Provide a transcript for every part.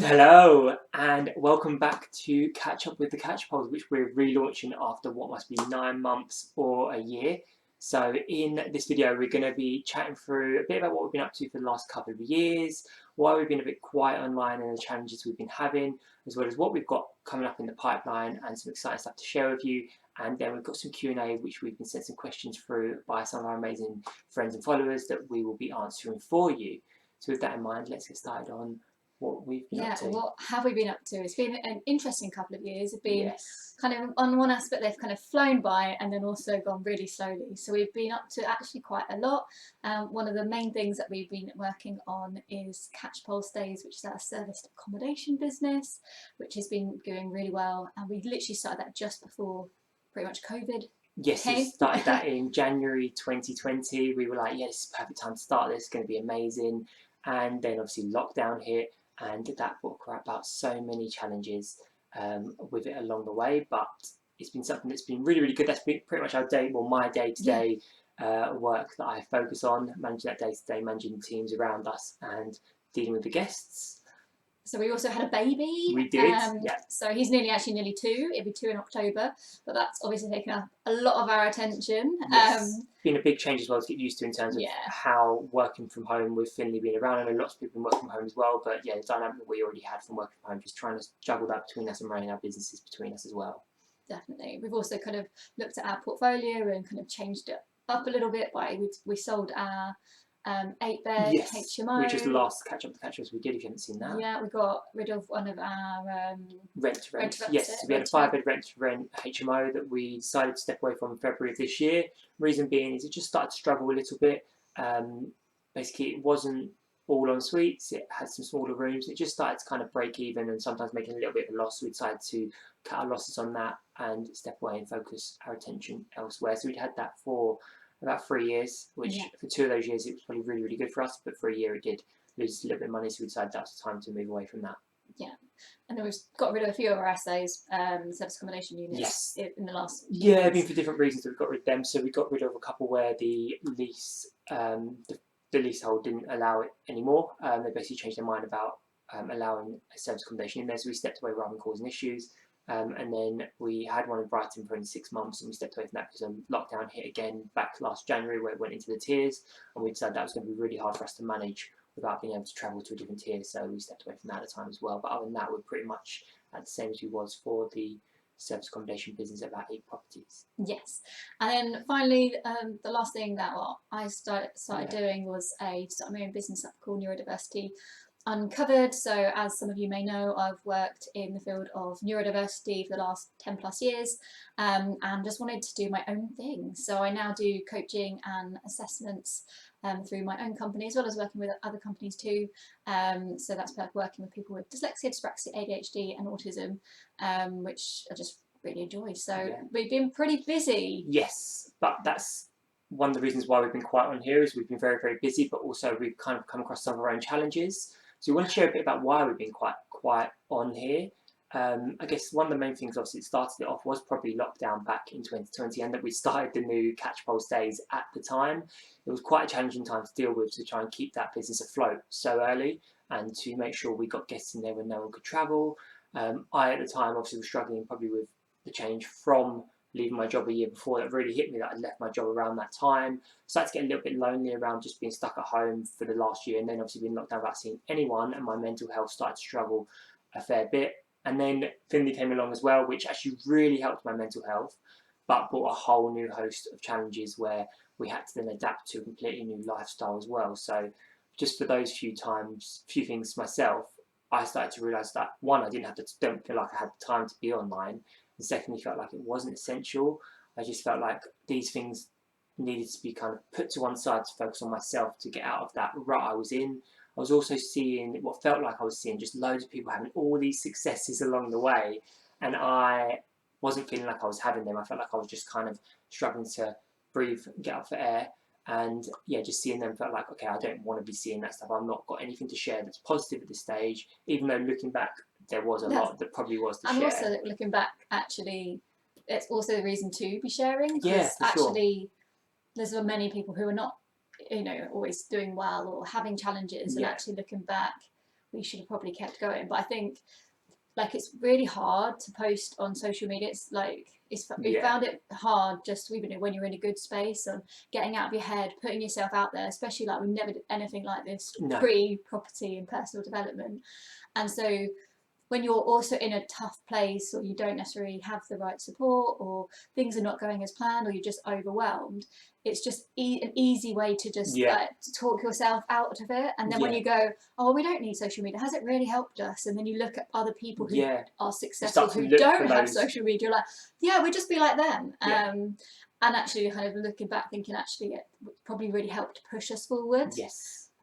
Hello and welcome back to Catch Up with the Catchpoles, which we're relaunching after what must be 9 months or a year. So in this video, we're going to be chatting through a bit about what we've been up to for the last couple of years, why we've been a bit quiet online and the challenges we've been having, as well as what we've got coming up in the pipeline and some exciting stuff to share with you. And then we've got some Q&A, which we've been sent some questions through by some of our amazing friends and followers that we will be answering for you. So with that in mind, let's get started on what we've been up to. What have we been up to? It's been an interesting couple of years. It's been Yes. kind of, on one aspect, they've kind of flown by and then also gone really slowly. So we've been up to actually quite a lot. One of the main things that we've been working on is Catchpole Stays, which is our serviced accommodation business, which has been doing really well. And we literally started that just before pretty much COVID. Yes, we started that in January 2020. We were like, yeah, this is the perfect time to start this. It's going to be amazing. And then obviously lockdown hit, and that brought about so many challenges with it along the way. But it's been something that's been really, really good. That's been pretty much my day-to-day work that I focus on, managing that day-to-day, managing the teams around us and dealing with the guests. So we also had a baby. We did, yeah. So he's nearly 2. He'll be 2 in October, but that's obviously taken up a lot of our attention. Yes. Been a big change as well to get used to in terms of how working from home with Finley being around. I know lots of people work from home as well, but yeah, the dynamic that we already had from working from home, just trying to juggle that between us and running our businesses between us as well. Definitely. We've also kind of looked at our portfolio and kind of changed it up a little bit by we sold our 8-bed HMO. Which is the last Catch Up the Catchpoles we did, if you haven't seen that. Yeah, we got rid of one of our rent to rent. Yes, so we had a 5-bed rent to rent HMO that we decided to step away from in February of this year. Reason being is it just started to struggle a little bit. Basically, it wasn't all en suites. It had some smaller rooms. It just started to kind of break even and sometimes making a little bit of a loss. So we decided to cut our losses on that and step away and focus our attention elsewhere. So we'd had that for about 3 years, which for 2 of those years it was probably really, really good for us, but for a year it did lose a little bit of money, so we decided that was the time to move away from that. Yeah, and then we've got rid of a few of our SAs, service accommodation units, in the last few years. I mean, for different reasons we've got rid of them. So we got rid of a couple where the lease, the leasehold didn't allow it anymore. They basically changed their mind about allowing a service accommodation in there, so we stepped away rather than causing issues. And then we had one in Brighton for only 6 months, and we stepped away from that because lockdown hit again back last January, where it went into the tiers, and we decided that was going to be really hard for us to manage without being able to travel to a different tier, so we stepped away from that at the time as well. But other than that, we're pretty much at the same as we was for the service accommodation business at about 8 properties. Yes, and then finally, the last thing that I started doing was start my own business up called Neurodiversity Uncovered. So as some of you may know, I've worked in the field of neurodiversity for the last 10 plus years and just wanted to do my own thing. So I now do coaching and assessments through my own company, as well as working with other companies too. So that's working with people with dyslexia, dyspraxia, ADHD and autism, which I just really enjoy. So we've been pretty busy. Yes, but that's one of the reasons why we've been quiet on here, is we've been very, very busy, but also we've kind of come across some of our own challenges. So we want to share a bit about why we've been quite quiet on here. I guess one of the main things, obviously, it started it off was probably lockdown back in 2020, and that we started the new Catchpole Stays at the time. It was quite a challenging time to deal with, to try and keep that business afloat so early and to make sure we got guests in there when no one could travel. I, at the time, obviously was struggling probably with the change from leaving my job a year before. That really hit me, that I left my job around that time. Started to get a little bit lonely around just being stuck at home for the last year, and then obviously being locked down without seeing anyone, and my mental health started to struggle a fair bit. And then Finley came along as well, which actually really helped my mental health, but brought a whole new host of challenges where we had to then adapt to a completely new lifestyle as well. So just for those few things myself, I started to realise that, one, I don't feel like I had the time to be online, and secondly, felt like it wasn't essential. I just felt like these things needed to be kind of put to one side to focus on myself, to get out of that rut I was in. I was also seeing what felt like I was seeing just loads of people having all these successes along the way, and I wasn't feeling like I was having them. I felt like I was just kind of struggling to breathe, get up for air. And yeah, just seeing them felt like, okay, I don't want to be seeing that stuff. I've not got anything to share that's positive at this stage, even though looking back, there was a lot that probably was to share. And also looking back, actually, it's also the reason to be sharing. Yeah, for actually, there's many people who are not, always doing well or having challenges, and actually looking back, we should have probably kept going. But I think like it's really hard to post on social media. It's like we found it hard just even when you're in a good space and getting out of your head, putting yourself out there, especially like we never did anything like this pre-property and personal development. And so when you're also in a tough place, or you don't necessarily have the right support, or things are not going as planned, or you're just overwhelmed, it's just an easy way to just like talk yourself out of it. And then when you go, oh, we don't need social media, has it really helped us? And then you look at other people who are successful, who don't have social media, like, yeah, we'll just be like them. And actually kind of looking back, thinking actually it probably really helped push us forward.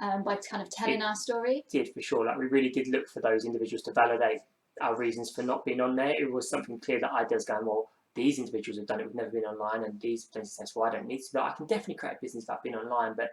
By kind of telling our story. Did, for sure. Like, we really did look for those individuals to validate our reasons for not being on there. It was something clear that I was going, well, these individuals have done it, we've never been online, and these have been successful, I don't need to. But I can definitely create a business without being online. But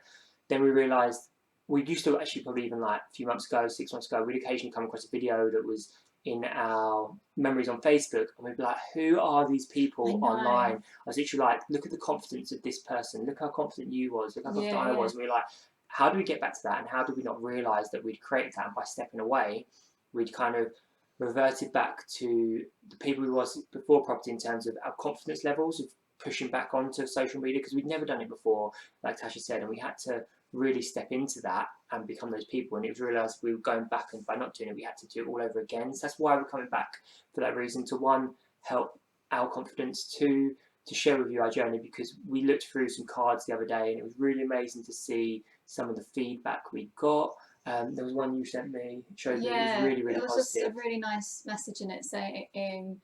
then we realised, we used to actually, probably even like a few months ago, 6 months ago, we'd occasionally come across a video that was in our memories on Facebook, and we'd be like, who are these people online? I was literally like, look at the confidence of this person, look how confident you was, look how confident I was. And we were like, how do we get back to that? And how did we not realise that we'd created that? And by stepping away, we'd kind of reverted back to the people we was before property in terms of our confidence levels of pushing back onto social media, because we'd never done it before, like Tasha said, and we had to really step into that and become those people. And it was realised we were going back, and by not doing it, we had to do it all over again. So that's why we're coming back, for that reason, to one, help our confidence, two, to share with you our journey, because we looked through some cards the other day and it was really amazing to see some of the feedback we got. There was one you sent me, it showed me it was really, really positive. It was just a really nice message in it, saying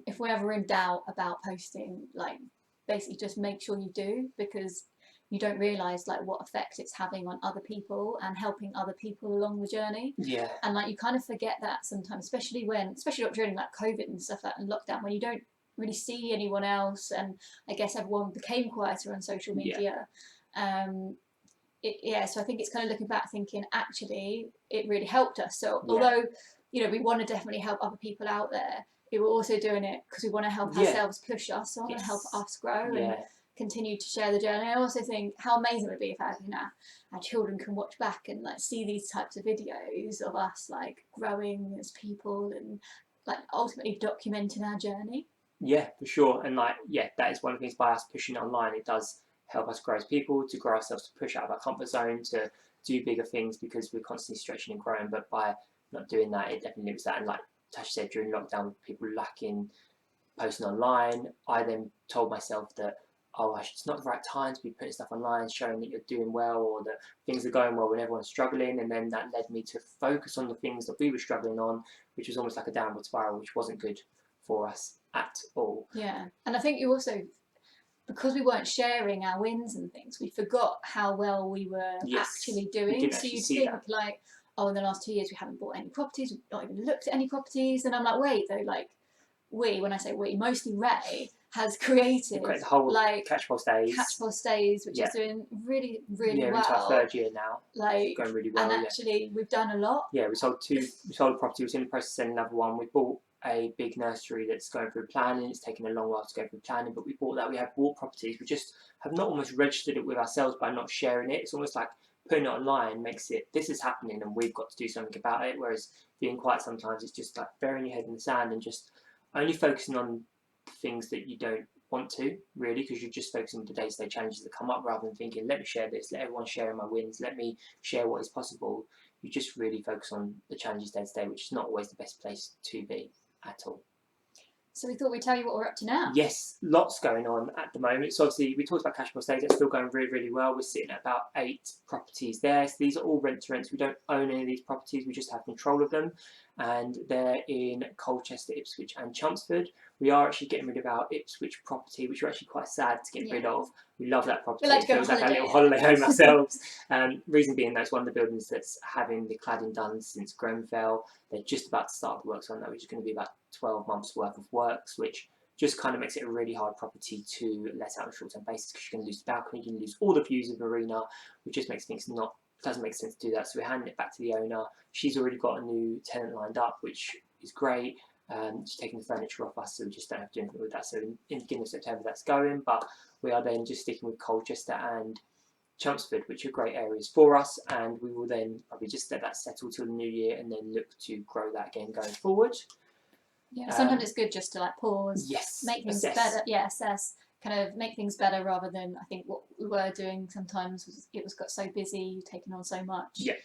if we're ever in doubt about posting, like basically just make sure you do, because you don't realise like what effect it's having on other people and helping other people along the journey. And like you kind of forget that sometimes, especially during like COVID and stuff, like and lockdown, when you don't really see anyone else, and I guess everyone became quieter on social media. So I think it's kind of looking back thinking actually it really helped us. So although we want to definitely help other people out there, we're also doing it because we want to help ourselves push us on and help us grow and continue to share the journey. I also think how amazing it would be if our children can watch back and like see these types of videos of us like growing as people and like ultimately documenting our journey. Yeah, for sure. And like, that is one of the things, by us pushing it online, it does help us grow as people, to grow ourselves, to push out of our comfort zone, to do bigger things, because we're constantly stretching and growing. But by not doing that, it definitely limits that. And like Tash said, during lockdown, people lacking posting online, I then told myself that, it's not the right time to be putting stuff online, showing that you're doing well or that things are going well when everyone's struggling. And then that led me to focus on the things that we were struggling on, which was almost like a downward spiral, which wasn't good for us at all. Yeah, and I think you also, because we weren't sharing our wins and things, we forgot how well we were actually doing. So you'd think like, in the last 2 years we haven't bought any properties, we've not even looked at any properties. And I'm like, wait though, like when I say we, mostly Ray has created the whole like Catchpole stays, which is doing really, really well. Into our third year now. Like going really well. And actually we've done a lot. Yeah, we sold a property, we're in the process of selling another one. We bought a big nursery that's going through planning. It's taken a long while to go through planning, but we bought that. We have bought properties. We just have not almost registered it with ourselves by not sharing it. It's almost like putting it online makes it, this is happening and we've got to do something about it. Whereas being quiet sometimes, it's just like burying your head in the sand and just only focusing on the things that you don't want to, really, because you're just focusing on the day-to-day challenges that come up, rather than thinking, let me share this, let everyone share my wins, let me share what is possible. You just really focus on the challenges day-to-day, which is not always the best place to be at all. So we thought we'd tell you what we're up to now. Yes, lots going on at the moment. So obviously we talked about Catchpole Stage, that's still going really, really well. We're sitting at about 8 properties there. So these are all rent to rents. We don't own any of these properties, we just have control of them. And they're in Colchester, Ipswich and Chelmsford. We are actually getting rid of our Ipswich property, which we're actually quite sad to get rid of. We love that property. We like to go it feels like a little holiday home ourselves. Reason being, that's one of the buildings that's having the cladding done since Grenfell. They're just about to start the works on that, which is going to be about 12 months worth of works, which just kind of makes it a really hard property to let out on a short-term basis, because you're going to lose the balcony, you're going to lose all the views of the arena, which just makes things doesn't make sense to do that. So we're handing it back to the owner. She's already got a new tenant lined up, which is great. She's taking the furniture off us, so we just don't have to do anything with that. So in the beginning of September that's going, but we are then just sticking with Colchester and Chelmsford, which are great areas for us, and we will then probably just let that settle till the new year and then look to grow that again going forward. Yeah, sometimes it's good just to like pause, yes, make things assess. better. Yeah, assess, kind of make things better rather than, I think what we were doing sometimes was it was got so busy, taking on so much. Yeah.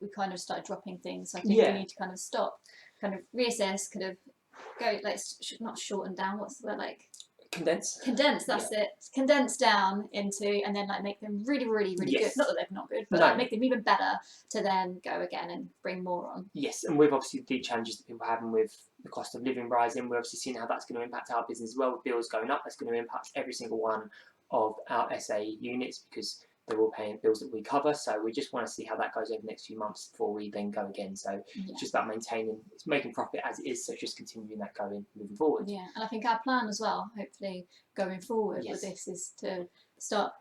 We kind of started dropping things. So I think we need to kind of stop, kind of reassess, kind of go like not shorten down. What's the word, like? Condense, that's it. Condense down into, and then like make them really, really, really good. Not that they're not good, but like make them even better to then go again and bring more on. Yes, and with obviously the challenges that people are having with the cost of living rising, we're obviously seeing how that's going to impact our business as well. With bills going up, that's going to impact every single one of our SA units because they're all paying bills that we cover. So we just want to see how that goes over the next few months before we then go again. So it's just about maintaining, it's making profit as it is. So just continuing that going moving forward. Yeah, and I think our plan as well, hopefully going forward with this, is to start,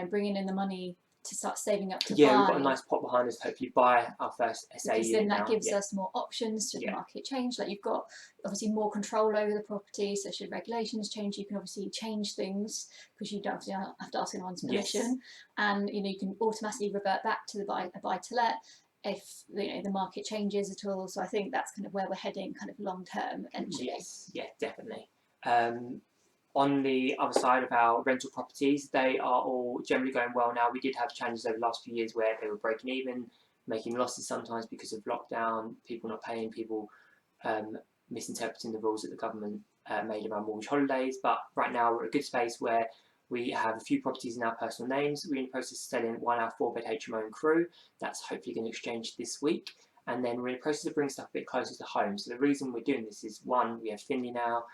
bringing in the money to start saving up to buy. We've got a nice pot behind us to hopefully buy our first SA because unit then that now. gives us more options should the market change. Like you've got obviously more control over the property, so should regulations change, you can obviously change things because you don't have to ask anyone's permission, and you can automatically revert back to the buy to let if the market changes at all. So I think that's kind of where we're heading, kind of long term eventually. Yes, yeah, definitely. On the other side of our rental properties, they are all generally going well now. We did have challenges over the last few years where they were breaking even, making losses sometimes because of lockdown, people not paying, people misinterpreting the rules that the government made around mortgage holidays. But right now we're at a good space where we have a few properties in our personal names. We're in the process of selling one our 4-bed HMO and crew. That's hopefully going to exchange this week. And then we're in the process of bringing stuff a bit closer to home. So the reason we're doing this is, one, we have Finley now.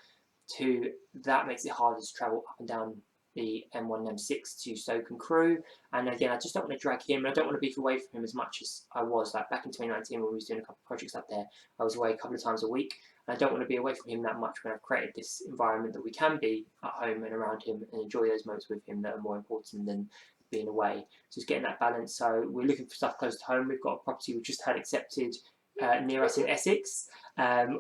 2, that makes it harder to travel up and down the M1 and M6 to Stoke and Crewe. And again, I just don't want to drag him. I don't want to be away from him as much as I was. Like back in 2019 when we was doing a couple of projects up there, I was away a couple of times a week. And I don't want to be away from him that much when I've created this environment that we can be at home and around him and enjoy those moments with him that are more important than being away. So it's getting that balance. So we're looking for stuff close to home. We've got a property we've just had accepted near us in Essex,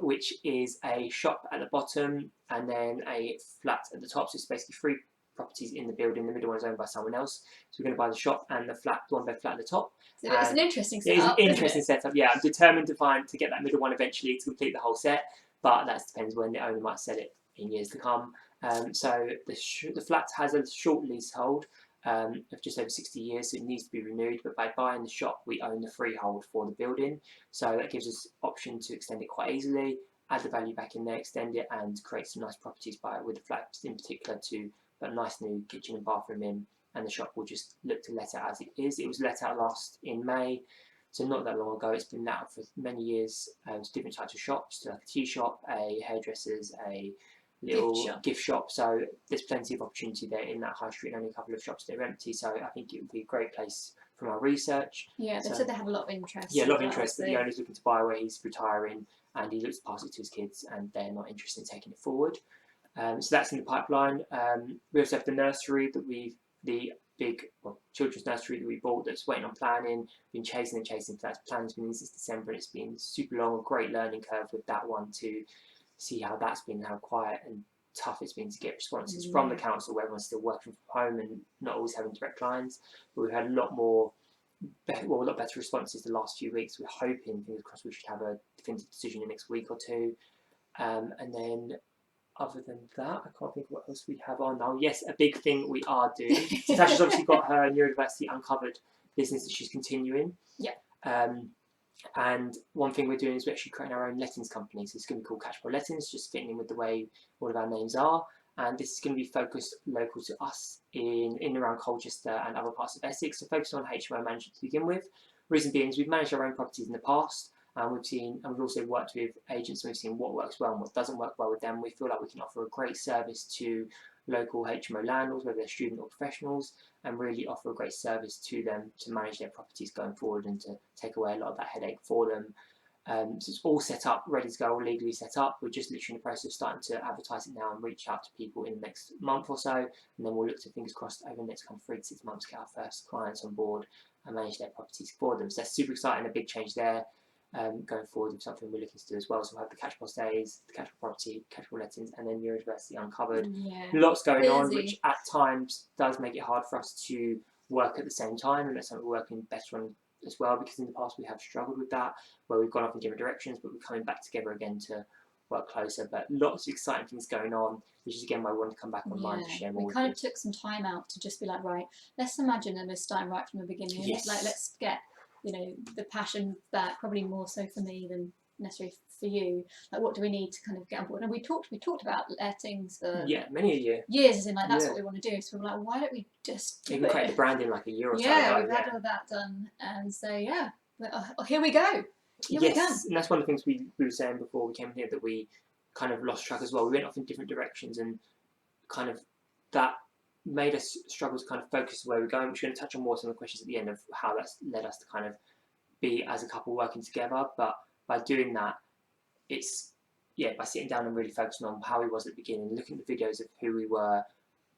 which is a shop at the bottom and then a flat at the top. So it's basically 3 properties in the building. The middle one is owned by someone else. So we're going to buy the shop and the flat, the 1-bed flat at the top. So it's an interesting setup. It is an interesting setup. Yeah, I'm determined to get that middle one eventually to complete the whole set, but that depends when the owner might sell it in years to come. So the flat has a short leasehold of just over 60 years, so it needs to be renewed, but by buying the shop we own the freehold for the building, so that gives us option to extend it quite easily, add the value back in there, extend it and create some nice properties with the flat in particular, to put a nice new kitchen and bathroom in, and the shop will just look to let it as it is. It was let out last in May, so not that long ago. It's been let out for many years. It's different types of shops, like a tea shop, a hairdresser's, a little gift shop. So there's plenty of opportunity there in that high street, and only a couple of shops that are empty, so I think it would be a great place from our research. Yeah, they said they have a lot of interest. Yeah, a lot of interest, but the owner's looking to buy where he's retiring and he looks to pass it to his kids and they're not interested in taking it forward. So that's in the pipeline. We also have the nursery that the big children's nursery that we bought that's waiting on planning. Been chasing for that. Planning's been in since December, and it's been super long, a great learning curve with that one to see how that's been, how quiet and tough it's been to get responses from the council, where everyone's still working from home and not always having direct lines. But we've had a lot better responses the last few weeks. We're hoping, fingers crossed, we should have a definitive decision in the next week or two. And then other than that, I can't think of what else we have on. Oh yes, a big thing we are doing. So Tasha's obviously got her Neurodiversity Uncovered business that she's continuing. Yeah. And one thing we're doing is we're actually creating our own lettings company. So it's going to be called Catchpole Lettings, just fitting in with the way all of our names are. And this is going to be focused local to us in and around Colchester and other parts of Essex. So focused on HMO management to begin with. Reason being is we've managed our own properties in the past, and we've also worked with agents, and we've seen what works well and what doesn't work well with them. We feel like we can offer a great service to local HMO landlords, whether they're student or professionals, and really offer a great service to them to manage their properties going forward and to take away a lot of that headache for them. So it's all set up, ready to go, all legally set up. We're just literally in the process of starting to advertise it now and reach out to people in the next month or so, and then we'll look to, fingers crossed, over the next kind of 3 to 6 months, get our first clients on board and manage their properties for them. So that's super exciting, a big change there. Going forward with something we're looking to do as well. So we'll have the Catchpole Stays, the Catchpole Property, Catchpole Lettings, and then Neurodiversity Uncovered. Yeah. Lots going on, which at times does make it hard for us to work at the same time, and that's something we're working better on as well, because in the past we have struggled with that, where we've gone off in different directions, but we're coming back together again to work closer. But lots of exciting things going on, which is again why I wanted to come back online to share more. We kind of took some time out to just be like, right, let's imagine that we're starting right from the beginning. Yes. Like, let's get, you know, the passion back, probably more so for me than necessarily for you. Like, what do we need to kind of get on board? And we talked about lettings for many a year. Years, as in like that's what we want to do. So we're like, why don't we just do even create the brand in like a year or so ago? We've had all that done, and so here we go. Here we go. And that's one of the things we were saying before we came here, that we kind of lost track as well. We went off in different directions, and kind of that made us struggle to kind of focus where we're going. We're going to touch on more some of the questions at the end of how that's led us to kind of be as a couple working together. But by doing that, it's by sitting down and really focusing on how we was at the beginning, looking at the videos of who we were,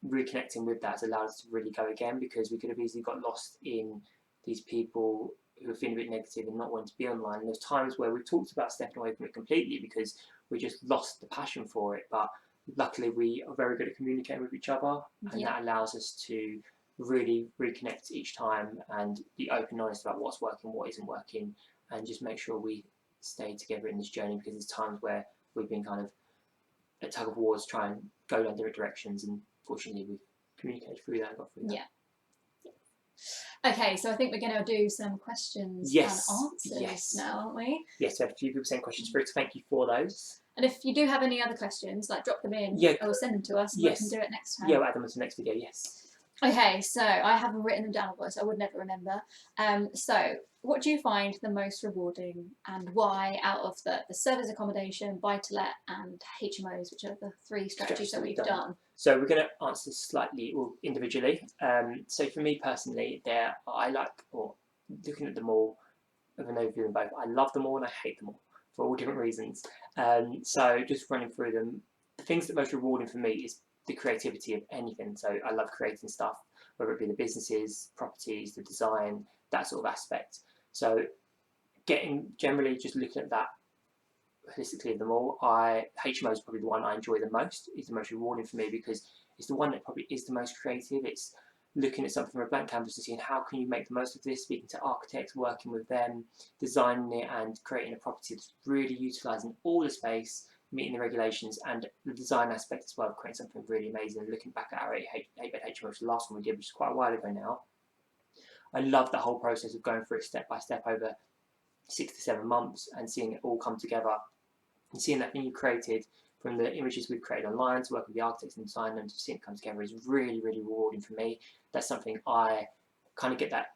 reconnecting with that has allowed us to really go again, because we could have easily got lost in these people who are feeling a bit negative and not wanting to be online. And there's times where we've talked about stepping away from it completely because we just lost the passion for it. But luckily we are very good at communicating with each other, and that allows us to really reconnect each time and be open and honest about what's working, what isn't working, and just make sure we stay together in this journey, because there's times where we've been kind of at tug of wars, try and go down different directions, and fortunately we've communicated through that and got through that. Okay, so I think we're going to do some questions and answers now, aren't we? Yes, we have a few people saying questions through, so thank you for those. And if you do have any other questions, like drop them in or send them to us, and we can do it next time. We'll add them to the next video, Okay, so I haven't written them down, so I would never remember. So what do you find the most rewarding, and why, out of the service accommodation, buy-to-let and HMOs, which are the 3 strategies that we've done? So we're going to answer slightly individually. So for me personally, I like, or looking at them all, with an overview of both, I love them all and I hate them all for all different reasons. So just running through them, the things that are most rewarding for me is the creativity of anything. So I love creating stuff, whether it be the businesses, properties, the design, that sort of aspect. So generally just looking at that holistically of them all, HMO is probably the one I enjoy the most. It's the most rewarding for me because it's the one that probably is the most creative. It's looking at something from a blank canvas and seeing how can you make the most of this, speaking to architects, working with them, designing it and creating a property that's really utilising all the space, meeting the regulations, and the design aspect as well, creating something really amazing. Looking back at our 8-bed HMO, which is the last one we did, which is quite a while ago now, I love the whole process of going through it step by step over 6 to 7 months and seeing it all come together, and seeing that thing you created from the images we've created online to work with the architects and design and to see it come together is really, really rewarding for me. That's something I kind of get that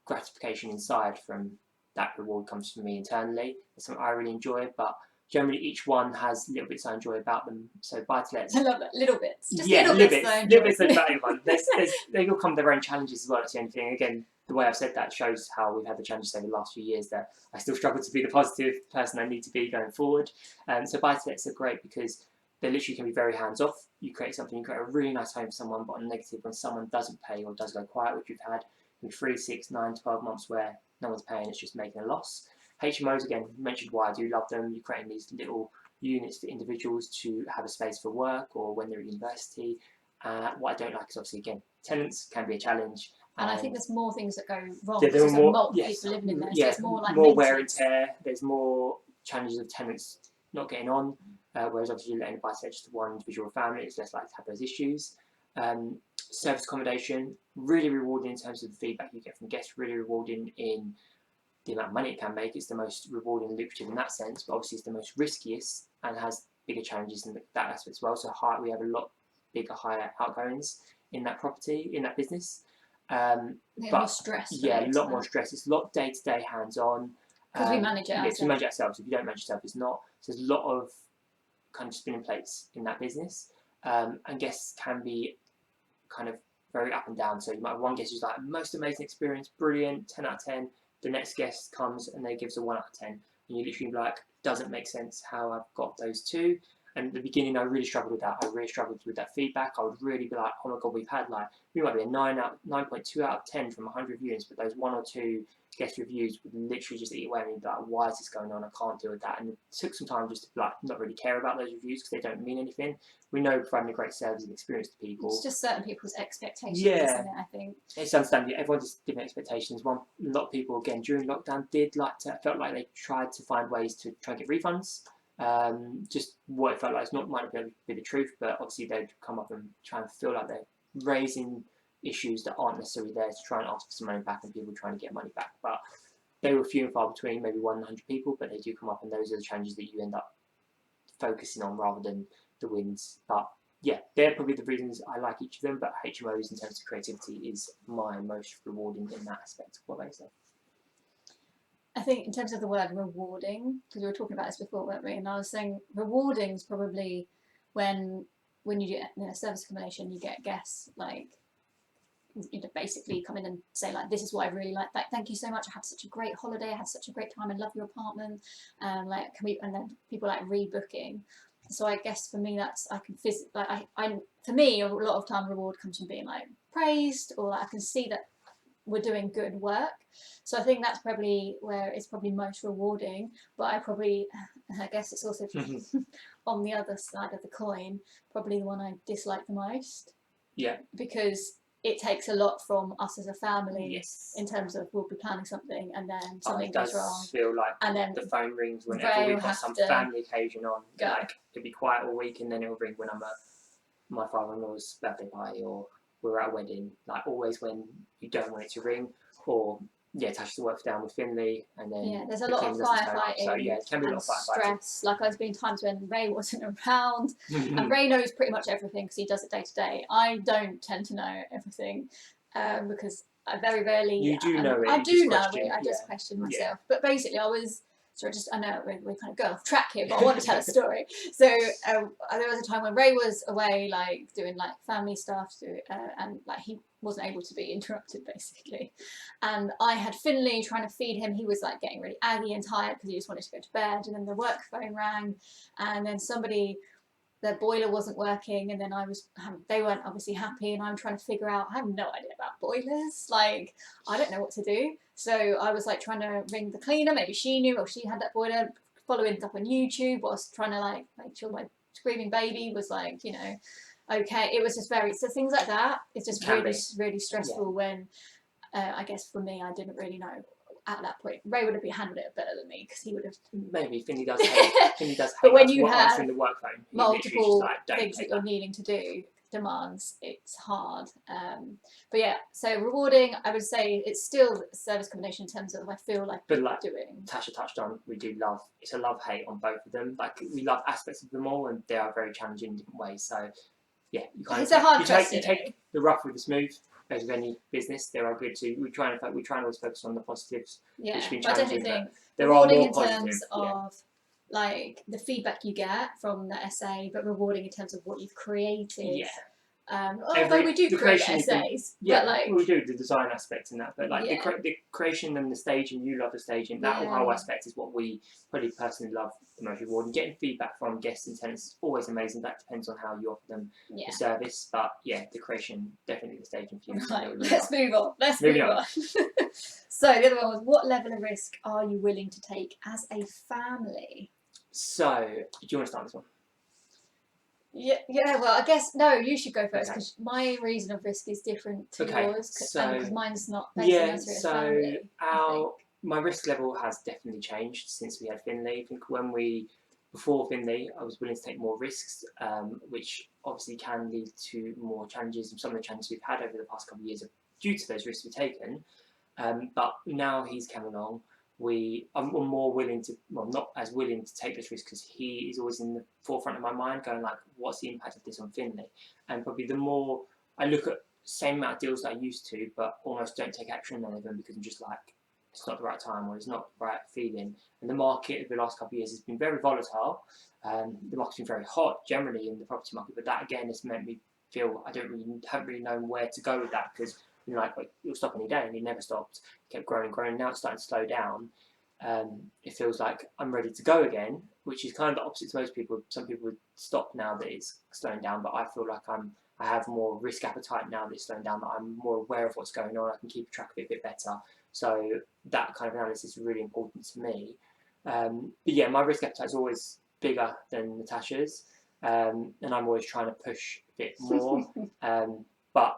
gratification inside from. That reward comes from me internally. It's something I really enjoy, but generally each one has little bits I enjoy about them. So buy-to-lets, I love that, little bits. Just little bits about everyone. They all come with their own challenges as well. That's the only thing. Again, the way I've said that shows how we've had the challenges over the last few years, that I still struggle to be the positive person I need to be going forward. So buy-to-lets are great because they literally can be very hands-off. You create something, you create a really nice home for someone, but on negative, when someone doesn't pay or does go quiet, which we've had in 3, 6, 9, 12 months where no one's paying, it's just making a loss. HMOs, again, mentioned why I do love them. You're creating these little units for individuals to have a space for work or when they're at university. What I don't like is obviously, again, tenants can be a challenge. And I think there's more things that go wrong. There there's more, multiple people living in there. So it's more like more wear and tear. There's more challenges of tenants not getting on. Whereas obviously you're letting a buy-to-let just to one individual family, it's less likely to have those issues. Service accommodation, really rewarding in terms of the feedback you get from guests, really rewarding in the amount of money it can make. It's the most rewarding and lucrative in that sense, but obviously it's the most riskiest and has bigger challenges in that aspect as well. So we have a lot bigger, higher outgoings in that property, in that business. More stress. Yeah, a lot more stress. It's a lot day-to-day hands-on. Because we manage it ourselves. Yes, we manage it ourselves. If you don't manage yourself, it's not. So there's a lot of kind of spinning plates in that business. And guests can be kind of very up and down. So you might have one guest who's like, most amazing experience, brilliant, 10 out of 10. The next guest comes and they give us a 1 out of 10. And you literally be like, doesn't make sense how I've got those two. And at the beginning, I really struggled with that. I really struggled with that feedback. I would really be like, oh my God, we might be a 9.2 out of 10 from 100 reviews, but those 1 or 2 guest reviews would literally just eat away at me. Like, why is this going on? I can't deal with that. And it took some time just to not really care about those reviews because they don't mean anything. We know providing a great service and experience to people. It's just certain people's expectations, Yeah. isn't it? I think it's understandable. Everyone has different expectations. A lot of people, again, during lockdown felt like they tried to find ways to try and get refunds. Just what it felt like. It's not might not be the truth, but obviously they'd come up and try and feel like they're raising issues that aren't necessarily there to try and ask for some money back, and people trying to get money back. But they were few and far between, maybe 100 people, but they do come up, and those are the challenges that you end up focusing on rather than the wins. But yeah, they're probably the reasons I like each of them. But HMOs in terms of creativity is my most rewarding in that aspect. What about yourself? I think in terms of the word rewarding, because we were talking about this before, weren't we? And I was saying rewarding is probably when you get service accommodation, you get guests like basically come in and say like, this is what I really like. Like, thank you so much. I had such a great holiday. I had such a great time. I love your apartment. Like, can we? And then people like rebooking. So I guess for me, that's I can for me a lot of time reward comes from being like praised, or like I can see that we're doing good work. So I think that's probably where it's probably most rewarding. But I guess it's also on the other side of the coin, probably the one I dislike the most. Yeah. Because it takes a lot from us as a family. Yes. In terms of we'll be planning something and then something goes wrong. It does feel like and then the phone rings whenever we've got some family occasion on. Go. Like it'll be quiet all week, and then it'll ring when I'm at my father-in-law's birthday party or we're at a wedding. Like always when you don't want it to ring, or Tasha works down with Finley, and then there's a lot of firefighting. So it can be a lot of firefighting. Stress. Like there's been times when Ray wasn't around, and Ray knows pretty much everything because he does it day to day. I don't tend to know everything because I very rarely. You do know it. I do know it. I just question myself. Yeah. But basically, I know we kind of go off track here, but I want to tell a story. So there was a time when Ray was away, like doing like family stuff, and like he wasn't able to be interrupted basically. And I had Finley trying to feed him. He was like getting really aggy and tired because he just wanted to go to bed. And then the work phone rang, and then their boiler wasn't working, and then they weren't obviously happy, and I'm trying to figure out, I have no idea about boilers, like I don't know what to do. So I was like trying to ring the cleaner, maybe she knew, or she had that boiler, following up on YouTube whilst trying to like make sure my screaming baby was like, okay. It was just so things like that, it's just really stressful when I guess for me, I didn't really know at that point. Ray would have handled it better than me because he would have. Maybe Finley does. Finley does. But when you have answering the work phone, multiple things that you're needing to do, demands, it's hard. But yeah, so rewarding, I would say it's still service combination in terms of I feel like doing. Tasha touched on, we do love. It's a love-hate on both of them. Like we love aspects of them all, and they are very challenging in different ways. So yeah, it's a hard question. You take the rough with the smooth. As with any business, there are good too. We try and always focus on the positives. Yeah, which been I definitely think there are more in terms of like the feedback you get from the essay, but rewarding in terms of what you've created. Yeah. Although we do create essays, but like we do the design aspect in that, but like the creation and the staging, you love the staging. That whole aspect is what we probably personally love the most rewarding. Getting feedback from guests and tenants is always amazing. That depends on how you offer them the service, but the creation, definitely the staging for you. Right, let's move on. So the other one was, what level of risk are you willing to take as a family? So do you want to start this one? Yeah. Well, I guess no. You should go first because my reason of risk is different to yours. Because mine's not based on family. My risk level has definitely changed since we had Finley. I think before Finley, I was willing to take more risks, which obviously can lead to more challenges. And some of the challenges we've had over the past couple of years are due to those risks we've taken. But now he's come along. I'm more willing to, not as willing to take this risk because he is always in the forefront of my mind going like, what's the impact of this on Finley? And probably the more I look at same amount of deals that I used to, but almost don't take action on any of them because I'm just like, it's not the right time or it's not the right feeling. And the market over the last couple of years has been very volatile. The market's been very hot generally in the property market, but that again has made me feel haven't really known where to go with that because it'll stop any day, and it never stopped. It kept growing. Now it's starting to slow down. It feels like I'm ready to go again, which is kind of the opposite to most people. Some people would stop now that it's slowing down, but I feel like I have more risk appetite now that it's slowing down, that I'm more aware of what's going on. I can keep track of it a bit better. So that kind of analysis is really important to me. But yeah, my risk appetite is always bigger than Natasha's, and I'm always trying to push a bit more. But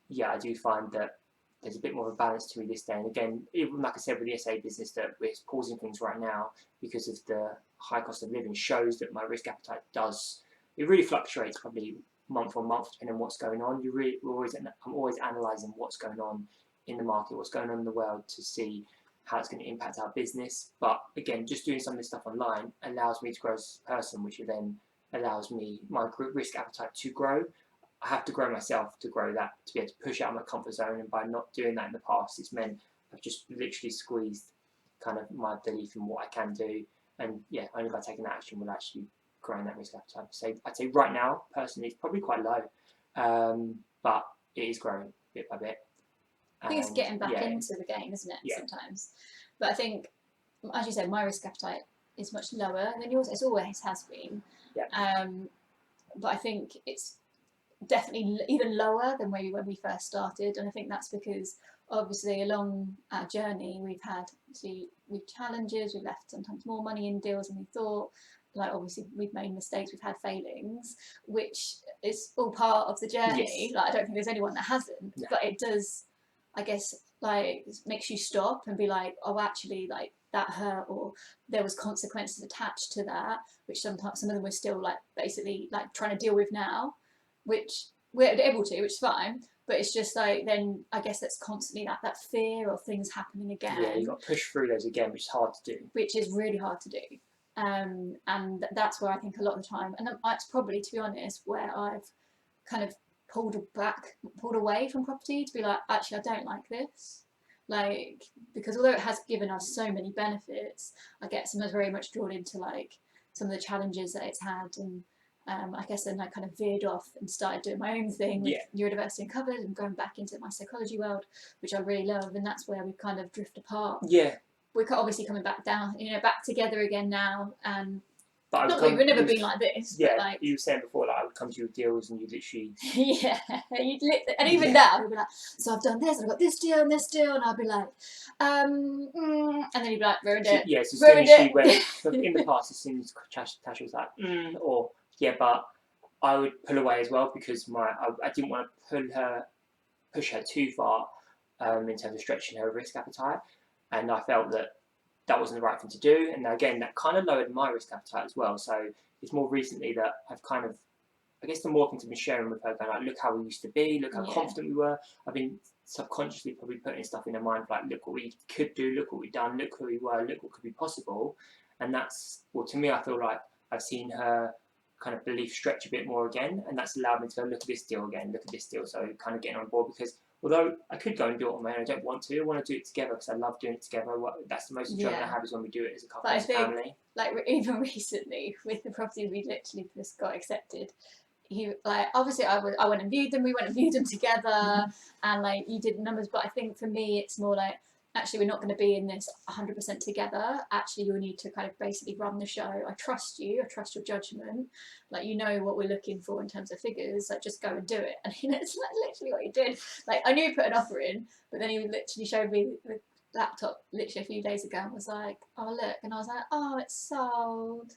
yeah, I do find that there's a bit more of a balance to me this day. And again, even like I said with the SA business, that we're pausing things right now because of the high cost of living, shows that my risk appetite it really fluctuates, probably month on month, depending on what's going on. I'm always analysing what's going on in the market, what's going on in the world, to see how it's going to impact our business. But again, just doing some of this stuff online allows me to grow as a person, which then allows me my risk appetite to grow. I have to grow myself to grow that, to be able to push out my comfort zone. And by not doing that in the past, it's meant I've just literally squeezed kind of my belief in what I can do. And yeah, only by taking that action will actually growing that risk appetite. So I'd say right now, personally, it's probably quite low, but it is growing bit by bit. I think it's getting back into the game, isn't it? Sometimes, but I think, as you said, my risk appetite is much lower than yours. It always has been. Yeah. But I think it's definitely even lower than when we first started, and I think that's because obviously along our journey we've had challenges. We've left sometimes more money in deals than we thought. Like obviously we've made mistakes, we've had failings, which is all part of the journey. Yes. Like I don't think there's anyone that hasn't, but it does, I guess, like makes you stop and be like, oh, actually, like that hurt, or there was consequences attached to that, which sometimes some of them we're still like basically like trying to deal with now, which we're able to, which is fine. But it's just like, then I guess that's constantly that fear of things happening again. Yeah, you've got to push through those again, which is hard to do. Which is really hard to do. And that's where I think a lot of the time, and it's probably, to be honest, where I've kind of pulled away from property, to be like, actually, I don't like this. Like, because although it has given us so many benefits, I get sometimes very much drawn into like some of the challenges that it's had, and I guess then I kind of veered off and started doing my own thing with neurodiversity uncovered and going back into my psychology world, which I really love, and that's where we kind of drift apart. Yeah. We're obviously coming back down, back together again now, and not that we've never been like this. Yeah, but like, you were saying before, like I would come to you with deals and you literally. Yeah, and even now you'd be like, so I've done this, I've got this deal, and I'd be like, and then you'd be like, ruined it. Yeah, so as soon as she went in the past, as soon as Tasha was like, or yeah, but I would pull away as well, because I didn't want to push her too far, in terms of stretching her risk appetite. And I felt that wasn't the right thing to do. And again, that kind of lowered my risk appetite as well. So it's more recently that I've kind of, I guess the more things I've been sharing with her, going like, look how we used to be, look how confident we were. I've been subconsciously probably putting stuff in her mind, like, look what we could do, look what we've done, look who we were, look what could be possible. And that's, well, to me, I feel like I've seen her kind of belief stretch a bit more again. And that's allowed me to go, look at this deal again, look at this deal. So kind of getting on board, because although I could go and do it on my own, I don't want to. I want to do it together because I love doing it together. That's the most enjoyment I have, is when we do it as a couple, as a family. Like even recently with the property we literally just got accepted, obviously I went and viewed them. We went and viewed them together, and like you did numbers. But I think for me it's more like, actually we're not going to be in this 100% together. Actually, you'll need to kind of basically run the show. I trust you. I trust your judgment. Like, you know what we're looking for in terms of figures. Like, just go and do it. And it's like literally what you did. Like, I knew you put an offer in, but then he literally showed me the laptop literally a few days ago and was like, oh look, and I was like, oh, it's sold.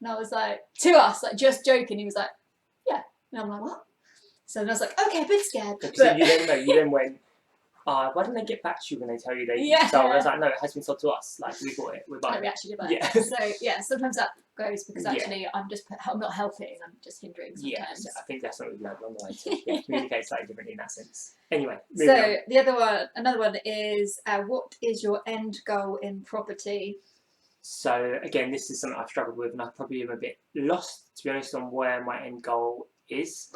And I was like, to us, like just joking. He was like, yeah. And I'm like, what? So then I was like, okay, a bit scared. But you then went, why didn't they get back to you when they tell you they sold? I was like, no, it has been sold to us. Like, we bought it. We're buying it. We actually did buy it. So, yeah, sometimes that goes because actually I'm not helping, I'm just hindering sometimes. Yeah, I think that's what we've learned along the way. So, communicate slightly differently in that sense. Anyway, so on. Another one is, what is your end goal in property? So, again, this is something I've struggled with, and I probably am a bit lost, to be honest, on where my end goal is.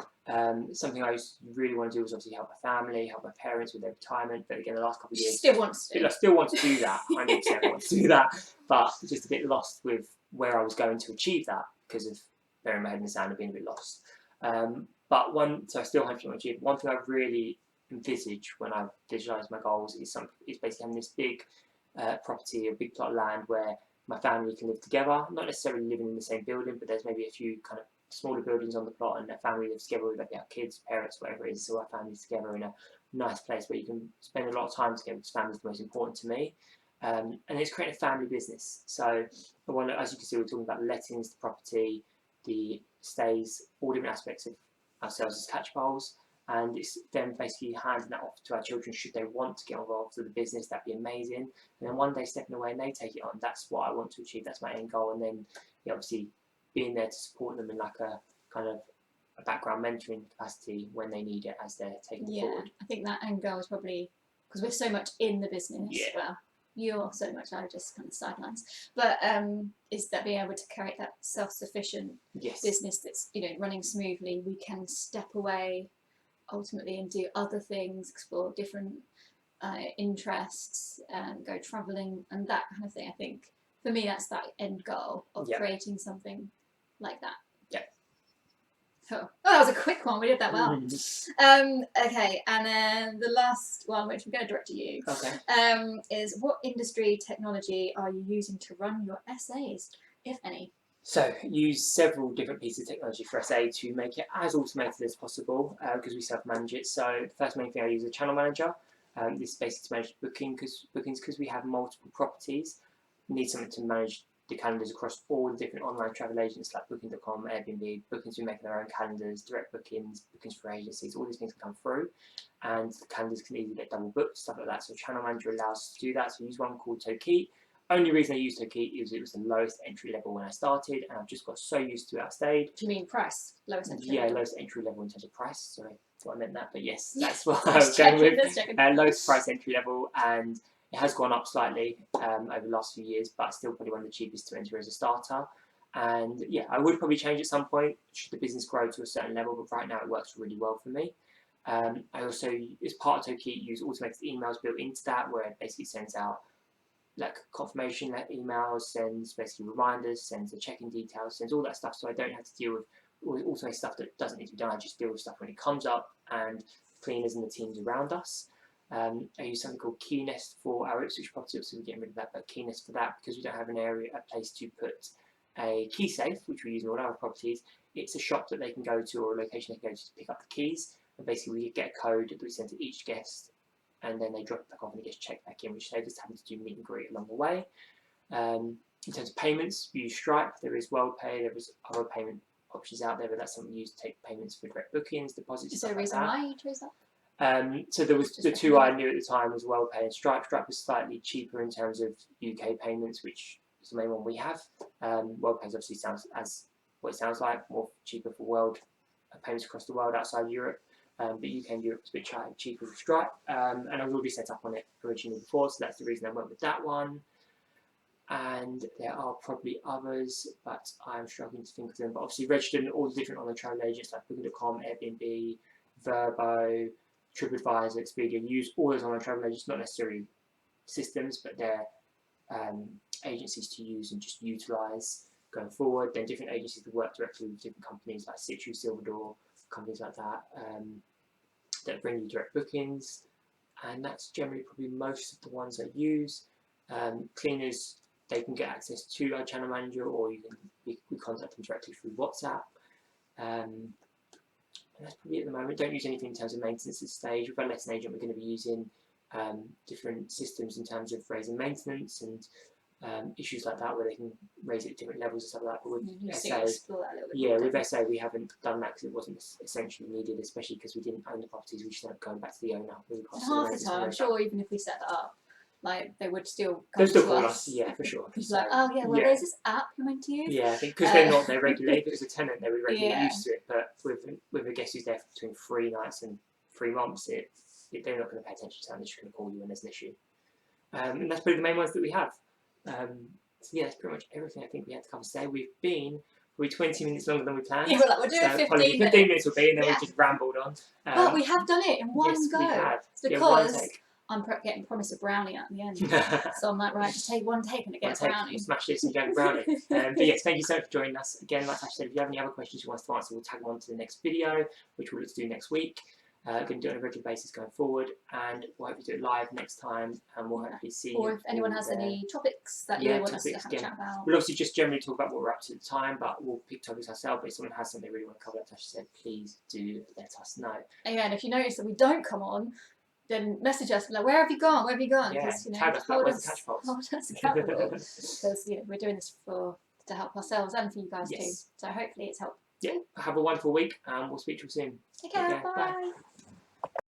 Something I really want to do was obviously help my family, help my parents with their retirement. But again, the last couple of years, I still want to do that. I need to want to do that, but just a bit lost with where I was going to achieve that because of burying my head in the sand and being a bit lost. So I still have to achieve. One thing I really envisage when I visualise my goals is basically having this big property, a big plot of land where my family can live together, not necessarily living in the same building, but there's maybe a few kind of smaller buildings on the plot, and a family lives together with our kids, parents, whatever it is. So our family's together in a nice place where you can spend a lot of time together, because family is the most important to me. And it's creating a family business. So the one, as you can see, we're talking about lettings, the property, the stays, all different aspects of ourselves as Catchpoles. And it's then basically handing that off to our children should they want to get involved with the business. That'd be amazing. And then one day stepping away and they take it on. That's what I want to achieve. That's my end goal. And then obviously being there to support them in like a kind of a background mentoring capacity when they need it as they're taking it forward. I think that end goal is probably because we're so much in the business. Yeah. Well, you're so much, I just kind of sidelines. But is that being able to create that self-sufficient business that's running smoothly. We can step away ultimately and do other things, explore different interests, go travelling and that kind of thing. I think for me that's that end goal of creating something like that. Oh, that was a quick one. We did that well. Okay, and then the last one, which I'm going to direct to you, is what industry technology are you using to run your essays, if any? So use several different pieces of technology for SA to make it as automated as possible, because we self-manage it. So the first main thing I use is a channel manager. This is basically to manage bookings because we have multiple properties. We need something to manage the calendars across all the different online travel agents like Booking.com, Airbnb, bookings we make their own calendars, direct bookings, bookings for agencies, all these things can come through, and the calendars can easily get double booked, stuff like that. So Channel Manager allows us to do that. So I use one called Tokeet. Only reason I used Tokeet is it was the lowest entry level when I started, and I've just got so used to it at stage. Do you mean price? Lowest entry level? Yeah, lowest entry level in terms of price. Sorry, I thought I meant that, but yes, that's what I was going with. Lowest price entry level, and it has gone up slightly over the last few years, but still probably one of the cheapest to enter as a starter. And yeah, I would probably change at some point should the business grow to a certain level, but right now it works really well for me. I also, as part of Tokeet, use automated emails built into that, where it basically sends out like confirmation emails, sends basically reminders, sends the check-in details, sends all that stuff, so I don't have to deal with automated stuff that doesn't need to be done. I just deal with stuff when it comes up, and cleaners and the teams around us. I use something called Keynest for our Ipswich property, so we're getting rid of that, but Keynest for that, because we don't have a place to put a key safe, which we use in all our properties. It's a shop that they can go to, or a location they can go to pick up the keys, and basically we get a code that we send to each guest, and then they drop it back off and it gets checked back in, which saves us having to do meet and greet along the way. In terms of payments, we use Stripe. There is WorldPay, there is other payment options out there, but that's something we use to take payments for direct bookings, deposits. Is there a reason why you chose that? So there was the two I knew at the time was WorldPay and Stripe. Stripe was slightly cheaper in terms of UK payments, which is the main one we have. WorldPay obviously sounds as what it sounds like, more cheaper for world payments across the world outside Europe. But UK and Europe is a bit cheaper with Stripe, and I was already set up on it originally before, so that's the reason I went with that one. And there are probably others, but I'm struggling to think of them. But obviously registered in all the different online travel agents like Booking.com, Airbnb, Verbo, TripAdvisor, Expedia. Use all those online travel agents, not necessarily systems, but they're agencies to use and just utilise going forward. Then different agencies that work directly with different companies like Situ, Silverdor, companies like that, that bring you direct bookings, and that's generally probably most of the ones I use. Cleaners, they can get access to our channel manager, or we contact them directly through WhatsApp. And that's probably at the moment. Don't use anything in terms of maintenance at this stage. With our letting agent, we're going to be using different systems in terms of raising maintenance and issues like that, where they can raise it at different levels and stuff like that. But with SA, with SA we haven't done that because it wasn't essentially needed, especially because we didn't own the properties. We just ended up going back to the owner. Half the time, I'm sure even if we set that up, like they would still come to us. Yeah, for sure. It's like, oh yeah, well there's this app you're meant to use. Yeah, I think because they're not there regularly. If it was a tenant, they would regularly used to it. But with a guest who's there between 3 nights and 3 months, they're not going to pay attention to that. They're just going to call you when there's an issue. And that's probably the main ones that we have. So yeah, that's pretty much everything I think we had to cover today. We've been probably 20 minutes longer than we planned. Yeah, we're doing 15 minutes. 15 minutes will be, and then we just rambled on. But we have done it in one go. We have. It's because I'm getting promised a brownie at the end. So I'm like, right, just take one take and get a brownie. We'll smash this and get a brownie. But yes, thank you so much for joining us. Again, like I said, if you have any other questions you want us to answer, we'll tag them on to the next video, which we'll do next week. Going to do it on a regular basis going forward, and we'll hopefully do it live next time, and we'll hopefully see you. Or if anyone has any topics that you want us to have a chat about. We'll obviously just generally talk about what we're up to at the time, but we'll pick topics ourselves. But if someone has something they really want to cover, like Tasha said, please do let us know. Again, if you notice that we don't come on, then message us. Like, where have you gone? Where have you gone? Yeah, Tag us, hold us Catchpoles. accountable. Because we're doing this to help ourselves and for you guys too. So hopefully it's helped. Yeah. Have a wonderful week, and we'll speak to you soon. Take care. Bye.